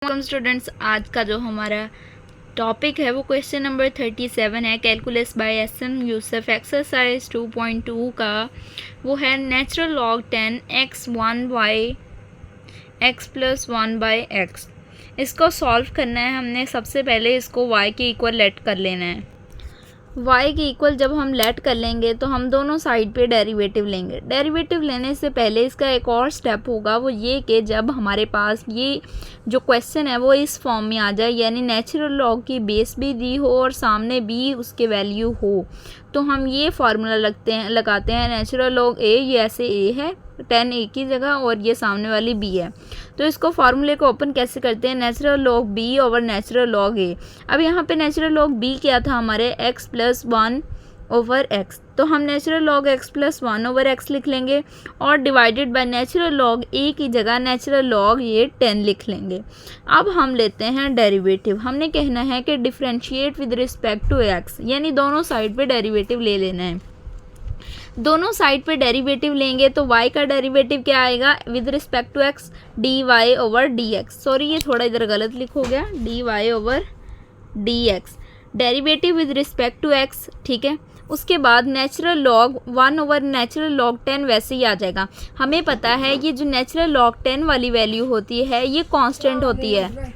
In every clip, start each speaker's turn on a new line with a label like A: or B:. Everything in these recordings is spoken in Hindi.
A: Welcome students. आज का जो हमारा टॉपिक है वो क्वेश्चन नंबर 37 है, calculus by S M. Yusuf, exercise 2.2 का। वो है natural log 10 x 1 by x plus 1 by x। इसको सॉल्व करना है हमने। सबसे पहले इसको y के इक्वल लेट कर लेना है। y के इक्वल जब हम लेट कर लेंगे तो हम दोनों साइड पे डेरिवेटिव लेंगे। डेरिवेटिव लेने से पहले इसका एक और स्टेप होगा, वो ये कि जब हमारे पास ये जो क्वेश्चन है वो इस फॉर्म में आ जाए, यानी नेचुरल लॉग की बेस भी दी हो और सामने भी उसके वैल्यू हो, तो हम ये फार्मूला लगाते हैं नेचुरल लॉग ए, ये ऐसे ए है 10 ए की जगह और ये सामने वाली बी है। तो इसको फार्मूले को ओपन कैसे करते हैं, natural log B over natural log A. अब यहाँ पे नेचुरल लॉग बी क्या था हमारे, x प्लस 1 ओवर x, तो हम natural log x plus 1 over x लिख लेंगे और divided by natural log a की जगह नेचुरल लॉग ये 10 लिख लेंगे। अब हम लेते हैं डेरिवेटिव। हमने कहना है कि differentiate with respect to x, यानी दोनों साइड पे डेरिवेटिव ले लेना है। दोनों साइड पे डेरिवेटिव लेंगे तो y का डेरिवेटिव क्या आएगा with respect to x, D Y over D X. Sorry ये थोड़ा इधर गलत लिखो गया, D Y over D X, derivative with respect to x, ठीक है। उसके बाद natural log 1 over natural log 10 वैसे ही आ जाएगा। हमें पता है ये जो नेचुरल लॉग 10 वाली वैल्यू होती है ये कांस्टेंट होती है,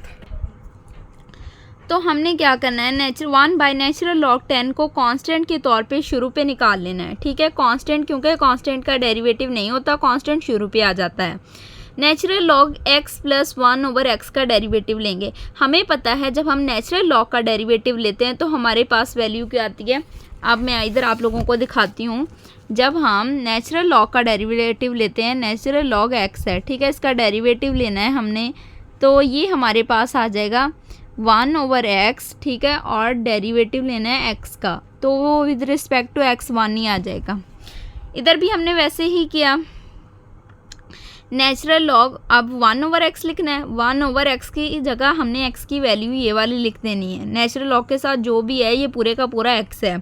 A: तो हमने क्या करना है, 1 बाय नेचुरल लॉग 10 को कांस्टेंट के तौर पे शुरू पे निकाल लेना है, ठीक है। कांस्टेंट क्योंकि कांस्टेंट का डेरिवेटिव नहीं होता, कांस्टेंट शुरू पे आ जाता है। Natural log x plus 1 over x का डेरिवेटिव लेंगे। हमें पता है जब हम नेचुरल लॉग का डेरिवेटिव लेते हैं तो हमारे पास वैल्यू क्या आती है। अब मैं इधर आप लोगों को दिखाती हूँ। जब हम नेचुरल लॉग का डेरिवेटिव लेते हैं, नेचुरल लॉग x है, ठीक है, इसका डेरिवेटिव लेना है हमने, तो ये हमारे पास आ जाएगा 1 ओवर x, ठीक है, और डेरिवेटिव लेना है x का, तो वो विद रिस्पेक्ट टू x 1 ही आ जाएगा। इधर भी हमने वैसे ही किया। नेचुरल लॉग अब 1 ओवर x लिखना है, 1 ओवर x की जगह हमने x की वैल्यू ये वाली लिख देनी है। नेचुरल लॉग के साथ जो भी है ये पूरे का पूरा x है,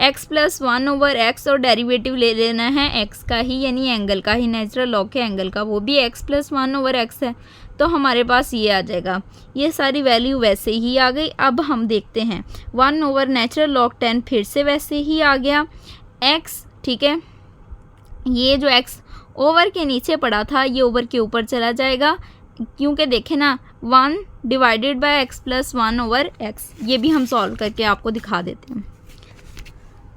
A: x प्लस 1 ओवर x, और डेरिवेटिव ले लेना है x का ही, यानी एंगल का ही, नेचुरल लॉग के एंगल का, वो भी x प्लस 1 ओवर x है, तो हमारे पास ये आ जाएगा। ये सारी वैल्यू वैसे ही आ गई। अब हम देखते हैं 1 ओवर नेचुरल लॉग 10 फिर से वैसे ही आ गया x, ठीक है। ये जो x ओवर के नीचे पड़ा था ये ओवर के ऊपर चला जाएगा, क्योंकि देखें ना 1 divided by x plus 1 over x। ये भी हम सॉल्व करके आपको दिखा देते हैं।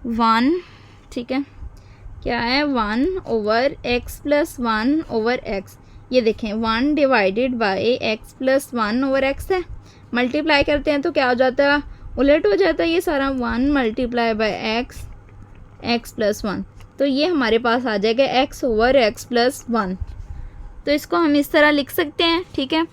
A: 1, ठीक है, क्या है 1 over x plus 1 over x। ये देखें 1 divided by x plus 1 over x है, मल्टीप्लाई करते हैं तो क्या हो जाता है, उलट हो जाता है ये सारा, 1 मल्टीप्लाई बाय x प्लस 1, तो ये हमारे पास आ जाएगा x ओवर x प्लस 1। तो इसको हम इस तरह लिख सकते हैं, ठीक है।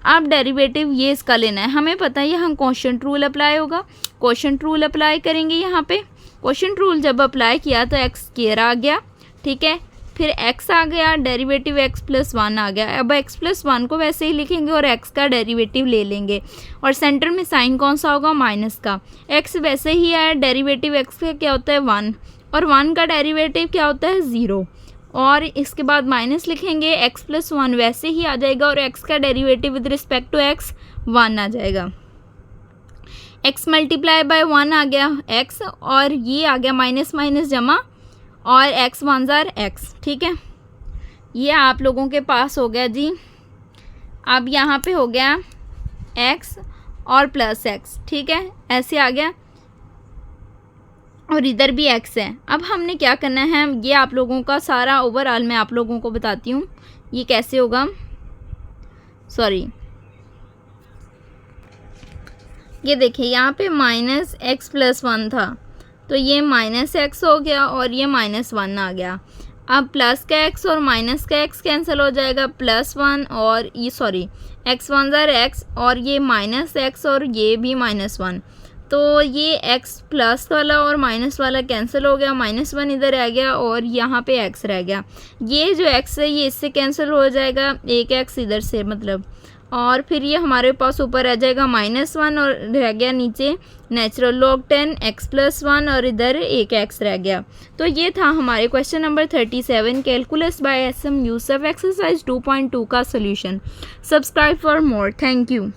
A: अब डेरिवेटिव ये इसका लेना है। हमें पता है यहाँ क्वोशंट रूल अप्लाई होगा, क्वोशंट रूल अप्लाई करेंगे। यहाँ पे क्वोशंट रूल जब अप्लाई किया तो x स्क्वायर आ गया, ठीक है, फिर x आ गया, डेरिवेटिव x प्लस 1 आ गया। अब x प्लस 1 को वैसे ही लिखेंगे और x का डेरिवेटिव ले लेंगे, और सेंटर में साइन कौन सा होगा, माइनस का। x वैसे ही है, डेरिवेटिव x का क्या होता है 1, और 1 का डेरिवेटिव क्या होता है 0, और इसके बाद माइनस लिखेंगे, x प्लस 1 वैसे ही आ जाएगा और x का derivative with respect to x 1 आ जाएगा। x मल्टीप्लाई बाय 1 आ गया x, और ये आ गया माइनस माइनस जमा, और x 1 जार x, ठीक है। ये आप लोगों के पास हो गया जी। अब यहाँ पे हो गया x और प्लस x, ठीक है, ऐसे आ गया, और इधर भी x है। अब हमने क्या करना है, ये आप लोगों का सारा ओवरऑल मैं आप लोगों को बताती हूँ ये कैसे होगा। सॉरी, ये देखिए यहाँ पे माइनस x प्लस 1 था, तो ये माइनस x हो गया और ये माइनस 1 आ गया। अब प्लस का x और माइनस का x कैंसिल हो जाएगा, प्लस 1 और ये सॉरी x 1 ज़ार x, और ये माइनस x और ये भी माइनस 1, तो ये x प्लस वाला और माइनस वाला कैंसिल हो गया, माइनस 1 इधर रह गया और यहाँ पे x रह गया। ये जो x है ये इससे कैंसिल हो जाएगा, एक x इधर से मतलब, और फिर ये हमारे पास ऊपर आ जाएगा -1 और रह गया नीचे नेचुरल लॉग 10 x+1 और इधर एक x रह गया। तो ये था हमारे question number 37 calculus by SM Yusuf exercise 2.2 का solution. Subscribe for more. Thank you.